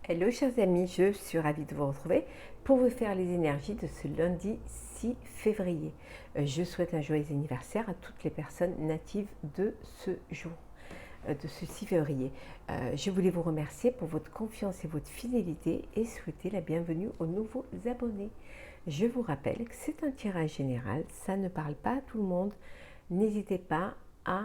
Hello chers amis, je suis ravie de vous retrouver pour vous faire les énergies de ce lundi 6 février. Je souhaite un joyeux anniversaire à toutes les personnes natives de ce jour, de ce 6 février. Je voulais vous remercier pour votre confiance et votre fidélité et souhaiter la bienvenue aux nouveaux abonnés. Je vous rappelle que c'est un tirage général, ça ne parle pas à tout le monde. N'hésitez pas à...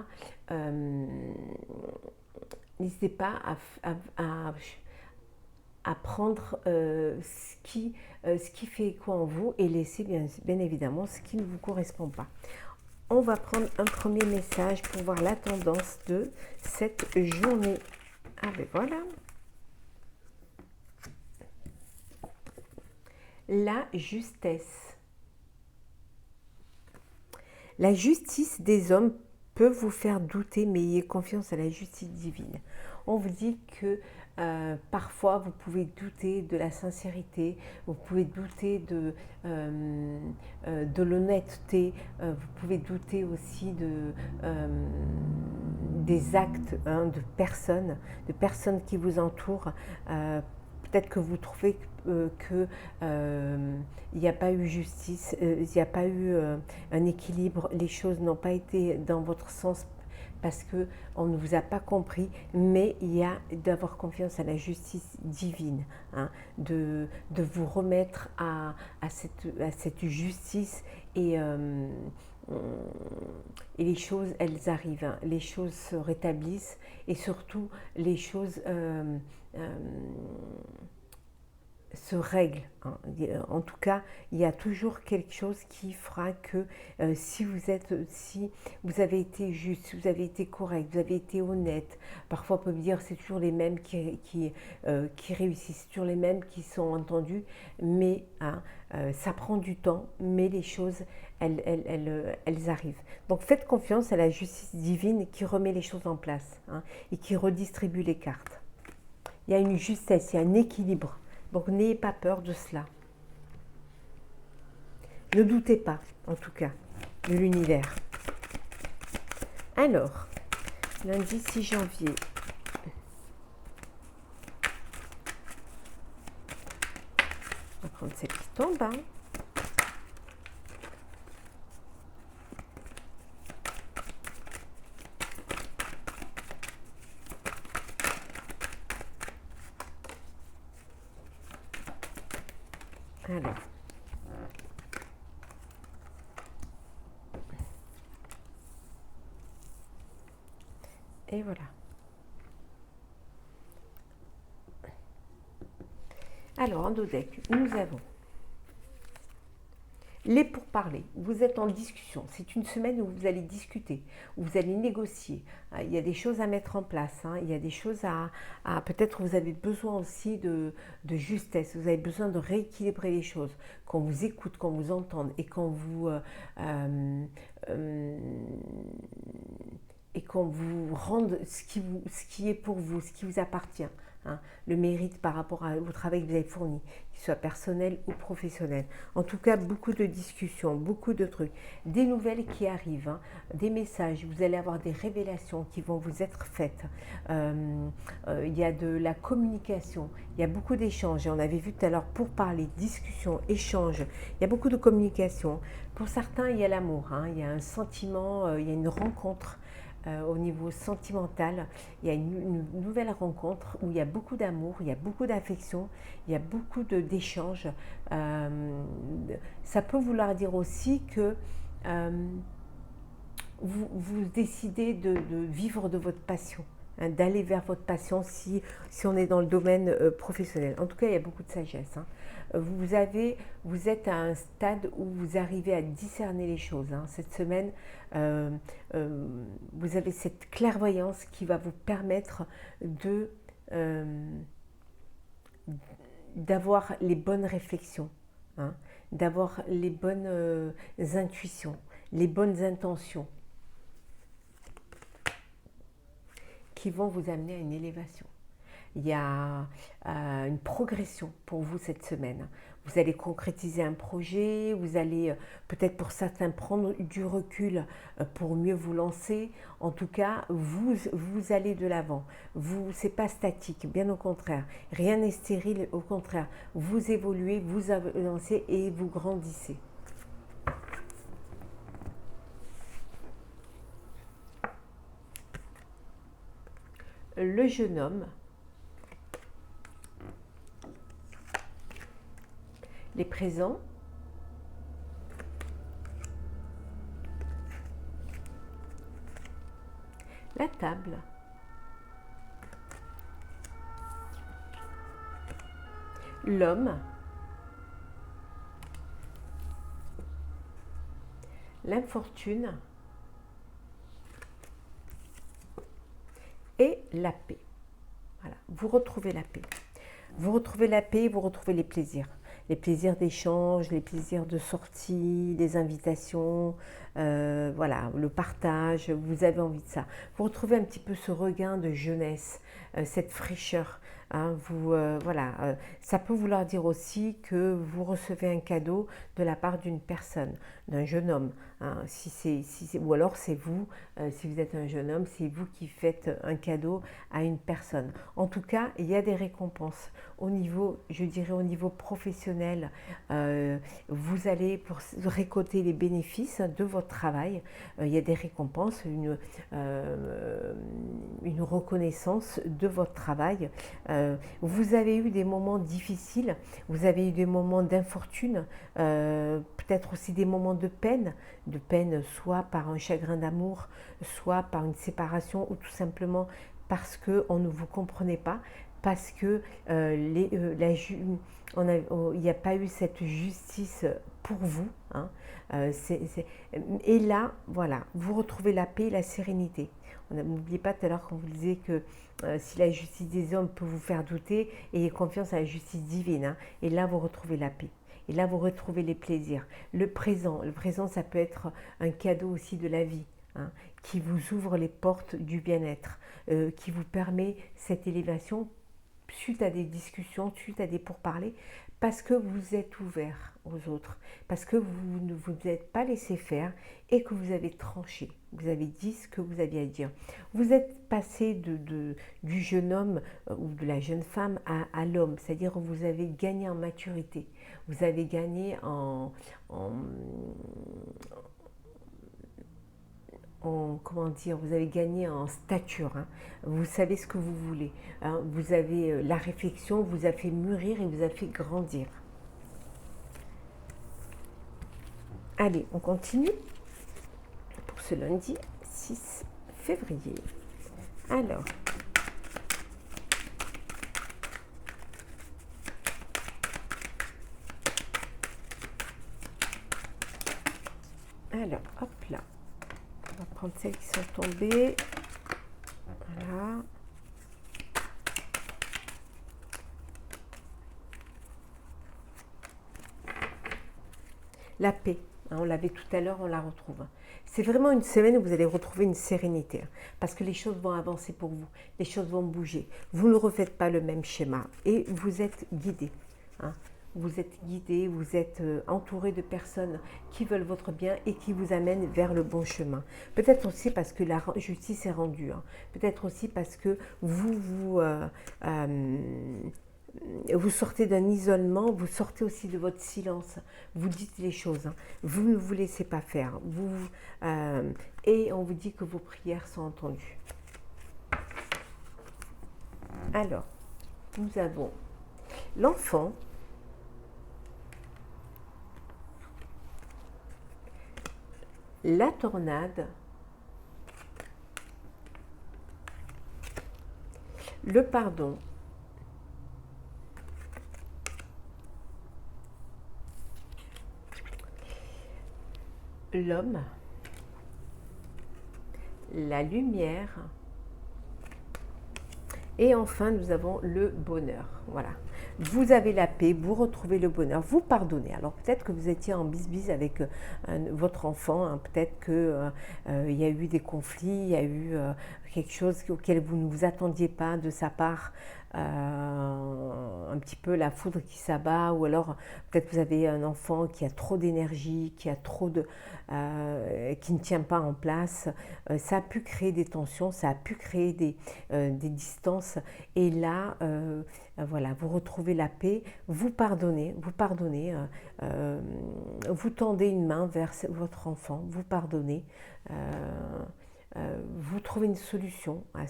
à prendre ce qui fait écho en vous et laisser bien évidemment ce qui ne vous correspond pas. On va prendre un premier message pour voir la tendance de cette journée. Ah ben voilà. La justesse. La justice des hommes peut vous faire douter, mais ayez confiance à la justice divine. On vous dit que parfois vous pouvez douter de la sincérité, vous pouvez douter de l'honnêteté, vous pouvez douter aussi des actes de personnes qui vous entourent. Peut-être que vous trouvez qu'il n'y a pas eu justice, il n'y a pas eu un équilibre, les choses n'ont pas été dans votre sens parce qu'on ne vous a pas compris, mais il y a d'avoir confiance à la justice divine, hein, de vous remettre à cette justice et les choses, elles arrivent, hein, les choses se rétablissent et surtout les choses se règle. Hein. En tout cas, il y a toujours quelque chose qui fera que si vous avez été juste, si vous avez été correct, vous avez été honnête, parfois on peut me dire c'est toujours les mêmes qui réussissent, c'est toujours les mêmes qui sont entendus, mais hein, ça prend du temps, mais les choses, elles arrivent. Donc faites confiance à la justice divine qui remet les choses en place, hein, et qui redistribue les cartes. Il y a une justesse, il y a un équilibre. Donc n'ayez pas peur de cela. Ne doutez pas, en tout cas, de l'univers. Alors, lundi 6 janvier. On va prendre celle qui tombe. Hein. Alors. Et voilà. Alors, en dos deck, nous avons les pourparlers. Vous êtes en discussion. C'est une semaine où vous allez discuter, où vous allez négocier. Il y a des choses à mettre en place. Hein. Il y a des choses à peut-être vous avez besoin aussi de justesse. Vous avez besoin de rééquilibrer les choses. Qu'on vous écoute, qu'on vous entende et qu'on vous rende ce qui est pour vous, ce qui vous appartient. Hein, le mérite par rapport au travail que vous avez fourni, qu'il soit personnel ou professionnel. En tout cas, beaucoup de discussions, beaucoup de trucs, des nouvelles qui arrivent, hein, des messages, vous allez avoir des révélations qui vont vous être faites. Il y a de la communication, il y a beaucoup d'échanges, et on avait vu tout à l'heure pour parler, discussion, échange, il y a beaucoup de communication. Pour certains, il y a l'amour, hein, il y a un sentiment, il y a une rencontre. Au niveau sentimental, il y a une nouvelle rencontre où il y a beaucoup d'amour, il y a beaucoup d'affection, il y a beaucoup d'échanges. Ça peut vouloir dire aussi que vous décidez de vivre de votre passion, hein, d'aller vers votre passion si on est dans le domaine professionnel. En tout cas, il y a beaucoup de sagesse. Hein. Vous êtes à un stade où vous arrivez à discerner les choses. Hein. Cette semaine, vous avez cette clairvoyance qui va vous permettre d'avoir les bonnes réflexions, hein, d'avoir les bonnes intuitions, les bonnes intentions qui vont vous amener à une élévation. il y a une progression pour vous cette semaine. Vous allez concrétiser un projet, vous allez peut-être pour certains prendre du recul pour mieux vous lancer. En tout cas, vous allez de l'avant. C'est pas statique, bien au contraire. Rien n'est stérile, au contraire. Vous évoluez, vous avancez et vous grandissez. Le jeune homme, les présents, la table, l'homme, l'infortune et la paix. Voilà, vous retrouvez la paix. Vous retrouvez la paix, vous retrouvez les plaisirs. Les plaisirs d'échange, les plaisirs de sortie, les invitations, voilà, le partage, vous avez envie de ça. Vous retrouvez un petit peu ce regain de jeunesse, cette fraîcheur. Hein, voilà, ça peut vouloir dire aussi que vous recevez un cadeau de la part d'une personne, d'un jeune homme. Hein, ou alors c'est vous, si vous êtes un jeune homme, c'est vous qui faites un cadeau à une personne. En tout cas, il y a des récompenses au niveau, je dirais au niveau professionnel. Vous allez pour récolter les bénéfices de votre travail. Il y a des récompenses, une reconnaissance de votre travail. Vous avez eu des moments difficiles, vous avez eu des moments d'infortune, peut-être aussi des moments de peine soit par un chagrin d'amour, soit par une séparation ou tout simplement parce qu'on ne vous comprenait pas, parce que il n'y a pas eu cette justice pour vous. Hein. Et là, voilà, vous retrouvez la paix et la sérénité. N'oubliez pas tout à l'heure qu'on vous disait que si la justice des hommes peut vous faire douter, ayez confiance à la justice divine. Hein. Et là, vous retrouvez la paix. Et là, vous retrouvez les plaisirs. Le présent, ça peut être un cadeau aussi de la vie, hein, qui vous ouvre les portes du bien-être, qui vous permet cette élévation suite à des discussions, suite à des pourparlers, parce que vous êtes ouvert aux autres, parce que vous ne vous êtes pas laissé faire et que vous avez tranché, vous avez dit ce que vous aviez à dire. Vous êtes passé du jeune homme ou de la jeune femme à l'homme, c'est-à-dire que vous avez gagné en maturité, vous avez gagné vous avez gagné en stature, hein. Vous savez ce que vous voulez, hein. Vous avez la réflexion vous a fait mûrir et vous a fait grandir. Allez, on continue pour ce lundi 6 février. Alors, hop là. On va prendre celles qui sont tombées. Voilà. La paix, hein, on l'avait tout à l'heure, on la retrouve. C'est vraiment une semaine où vous allez retrouver une sérénité, hein, parce que les choses vont avancer pour vous, les choses vont bouger. Vous ne refaites pas le même schéma et vous êtes guidé. Hein. Vous êtes guidé, vous êtes entouré de personnes qui veulent votre bien et qui vous amènent vers le bon chemin. Peut-être aussi parce que la justice est rendue. Hein. Peut-être aussi parce que vous sortez d'un isolement, vous sortez aussi de votre silence, vous dites les choses, hein. Vous ne vous laissez pas faire, et on vous dit que vos prières sont entendues. Alors, nous avons l'enfant, la tornade, le pardon, l'homme, la lumière Et enfin, nous avons le bonheur. Voilà. Vous avez la paix, vous retrouvez le bonheur, vous pardonnez. Alors peut-être que vous étiez en bisbise avec votre enfant, hein, peut-être qu'il y a eu des conflits, il y a eu quelque chose auquel vous ne vous attendiez pas de sa part, un petit peu la foudre qui s'abat, ou alors peut-être que vous avez un enfant qui a trop d'énergie, qui ne tient pas en place. Ça a pu créer des tensions, ça a pu créer des distances, et là, voilà, vous retrouvez la paix, vous pardonnez, vous tendez une main vers votre enfant, vous pardonnez, vous trouvez une solution à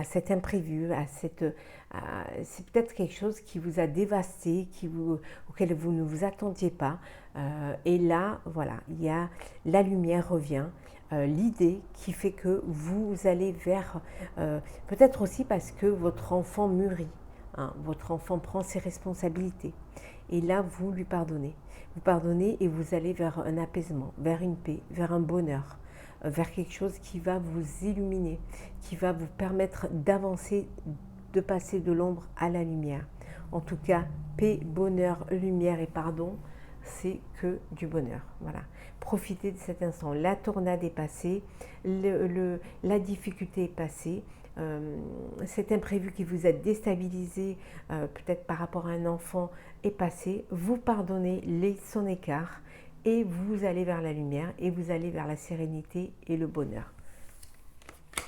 cet imprévu, c'est peut-être quelque chose qui vous a dévasté, auquel vous ne vous attendiez pas. Et là, voilà, la lumière revient. L'idée qui fait que vous allez vers, peut-être aussi parce que votre enfant mûrit, hein, votre enfant prend ses responsabilités. Et là, vous lui pardonnez. Vous pardonnez et vous allez vers un apaisement, vers une paix, vers un bonheur, vers quelque chose qui va vous illuminer, qui va vous permettre d'avancer, de passer de l'ombre à la lumière. En tout cas, paix, bonheur, lumière et pardon, c'est que du bonheur. Voilà. Profitez de cet instant. La tornade est passée, la difficulté est passée. Cet imprévu qui vous a déstabilisé, peut-être par rapport à un enfant, est passé. Vous pardonnez son écart et vous allez vers la lumière et vous allez vers la sérénité et le bonheur.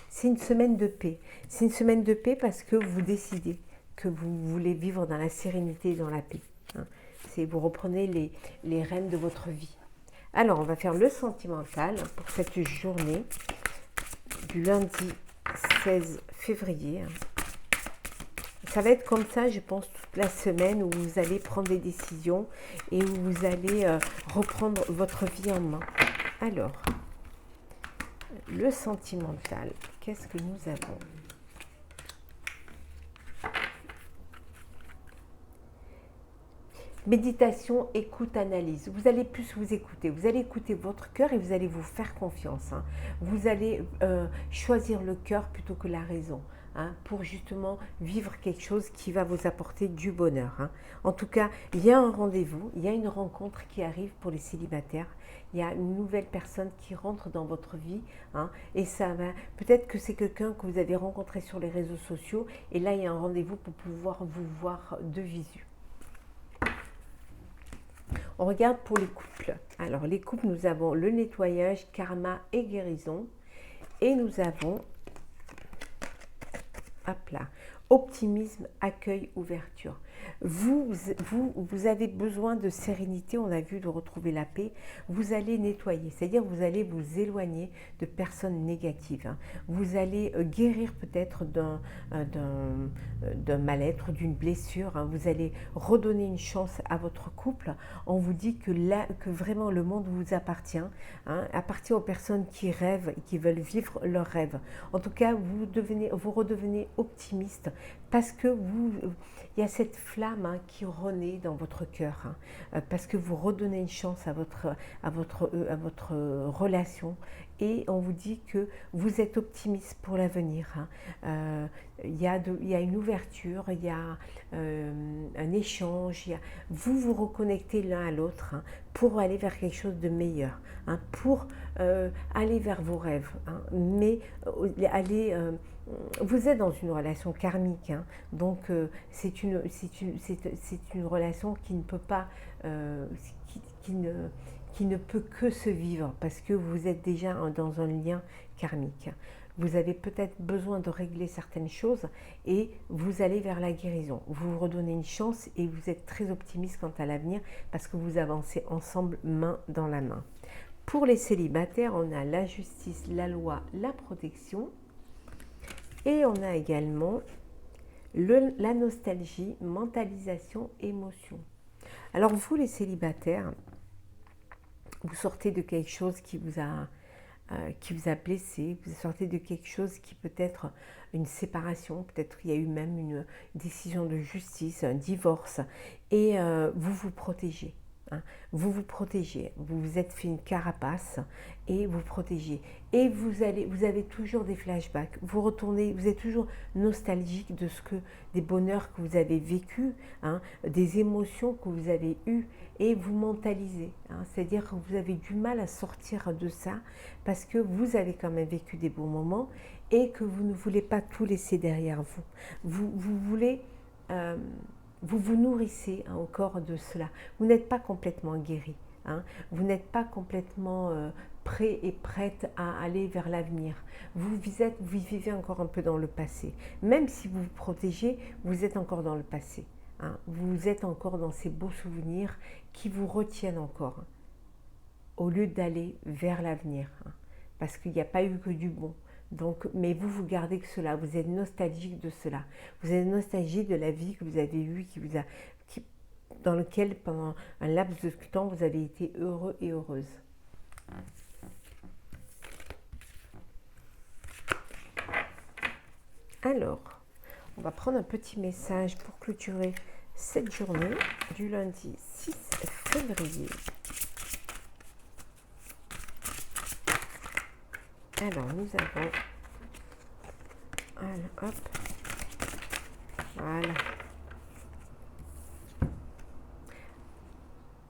C'est une semaine de paix. C'est une semaine de paix parce que vous décidez que vous voulez vivre dans la sérénité et dans la paix. Vous reprenez les rênes de votre vie. Alors, on va faire le sentimental pour cette journée du lundi 16 février. Ça va être comme ça, je pense, toute la semaine où vous allez prendre des décisions et où vous allez reprendre votre vie en main. Alors, le sentimental, qu'est-ce que nous avons ? Méditation, écoute, analyse. Vous allez plus vous écouter. Vous allez écouter votre cœur et vous allez vous faire confiance. Hein. Vous allez choisir le cœur plutôt que la raison. Hein, pour justement vivre quelque chose qui va vous apporter du bonheur. Hein. En tout cas, il y a un rendez-vous, il y a une rencontre qui arrive pour les célibataires. Il y a une nouvelle personne qui rentre dans votre vie. Hein, et ça va. Peut-être que c'est quelqu'un que vous avez rencontré sur les réseaux sociaux. Et là, il y a un rendez-vous pour pouvoir vous voir de visu. On regarde pour les couples. Alors, les couples, nous avons le nettoyage, karma et guérison. Et nous avons, hop là, optimisme, accueil, ouverture. Vous avez besoin de sérénité, on a vu, de retrouver la paix. Vous allez nettoyer, c'est-à-dire vous allez vous éloigner de personnes négatives. Hein. Vous allez guérir peut-être d'un mal-être, d'une blessure. Hein. Vous allez redonner une chance à votre couple. On vous dit que vraiment le monde vous appartient. Hein, appartient aux personnes qui rêvent et qui veulent vivre leurs rêves. En tout cas, vous redevenez optimiste parce que il y a cette flamme, hein, qui renaît dans votre cœur, hein, parce que vous redonnez une chance à votre relation, et on vous dit que vous êtes optimiste pour l'avenir. Hein. Il y a une ouverture, il y a un échange, vous vous reconnectez l'un à l'autre, hein, pour aller vers quelque chose de meilleur, hein, pour aller vers vos rêves, hein, mais vous êtes dans une relation karmique, hein, donc c'est une relation qui ne peut pas, qui ne peut que se vivre parce que vous êtes déjà dans un lien karmique. Vous avez peut-être besoin de régler certaines choses et vous allez vers la guérison. Vous vous redonnez une chance et vous êtes très optimiste quant à l'avenir parce que vous avancez ensemble main dans la main. Pour les célibataires, on a la justice, la loi, la protection. Et on a également la nostalgie, mentalisation, émotion. Alors vous, les célibataires, vous sortez de quelque chose qui vous a blessé, vous sortez de quelque chose qui peut être une séparation, peut-être qu'il y a eu même une décision de justice, un divorce, et vous vous protégez. hein. Vous vous protégez, vous vous êtes fait une carapace et vous protégez. Et vous avez toujours des flashbacks, vous retournez, vous êtes toujours nostalgique des bonheurs que vous avez vécus, hein, des émotions que vous avez eues et vous mentalisez. Hein. C'est-à-dire que vous avez du mal à sortir de ça parce que vous avez quand même vécu des bons moments et que vous ne voulez pas tout laisser derrière vous. Vous voulez... vous vous nourrissez encore de cela. Vous n'êtes pas complètement guéri. Hein. Vous n'êtes pas complètement prêt et prête à aller vers l'avenir. Vous vivez encore un peu dans le passé. Même si vous vous protégez, vous êtes encore dans le passé. Hein. Vous êtes encore dans ces beaux souvenirs qui vous retiennent encore, au lieu d'aller vers l'avenir. Hein. Parce qu'il n'y a pas eu que du bon. Donc, mais vous gardez que cela, vous êtes nostalgique de cela. Vous êtes nostalgique de la vie que vous avez eue, dans lequel pendant un laps de temps vous avez été heureux et heureuse. Alors, on va prendre un petit message pour clôturer cette journée du lundi 6 février. Alors, nous avons... Alors, hop. Voilà.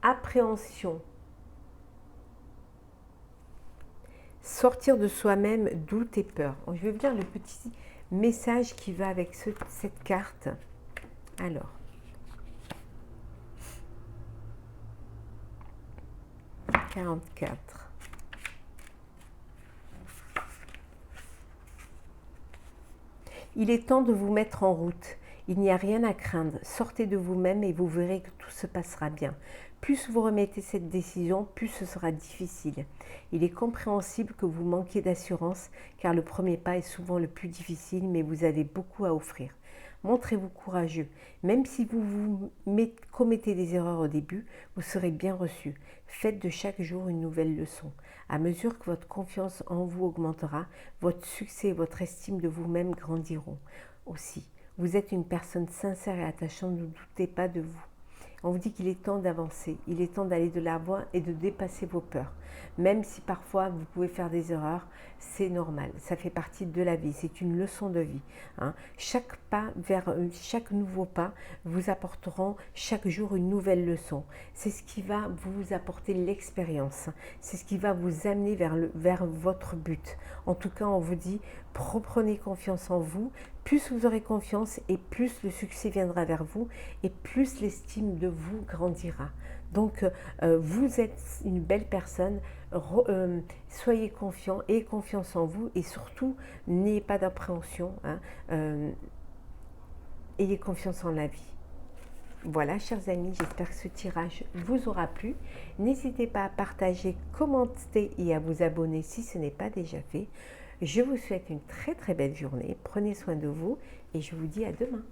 Appréhension. Sortir de soi-même, doute et peur. Je vais vous lire le petit message qui va avec cette carte. Alors. « 44. Il est temps de vous mettre en route. Il n'y a rien à craindre. Sortez de vous-même et vous verrez que tout se passera bien. Plus vous remettez cette décision, plus ce sera difficile. Il est compréhensible que vous manquiez d'assurance, car le premier pas est souvent le plus difficile, mais vous avez beaucoup à offrir. Montrez-vous courageux. Même si vous commettez des erreurs au début, vous serez bien reçu. Faites de chaque jour une nouvelle leçon. À mesure que votre confiance en vous augmentera, votre succès et votre estime de vous-même grandiront aussi. Vous êtes une personne sincère et attachante, ne doutez pas de vous. On vous dit qu'il est temps d'avancer, il est temps d'aller de l'avant et de dépasser vos peurs. Même si parfois vous pouvez faire des erreurs, c'est normal, ça fait partie de la vie, c'est une leçon de vie. Hein. Chaque nouveau pas vous apporteront chaque jour une nouvelle leçon. C'est ce qui va vous apporter l'expérience, c'est ce qui va vous amener vers votre but. En tout cas, on vous dit, reprenez confiance en vous. Plus vous aurez confiance et plus le succès viendra vers vous et plus l'estime de vous grandira. Donc, vous êtes une belle personne, soyez confiant, ayez confiance en vous et surtout, n'ayez pas d'appréhension, hein, ayez confiance en la vie. Voilà, chers amis, j'espère que ce tirage vous aura plu. N'hésitez pas à partager, commenter et à vous abonner si ce n'est pas déjà fait. Je vous souhaite une très très belle journée. Prenez soin de vous et je vous dis à demain.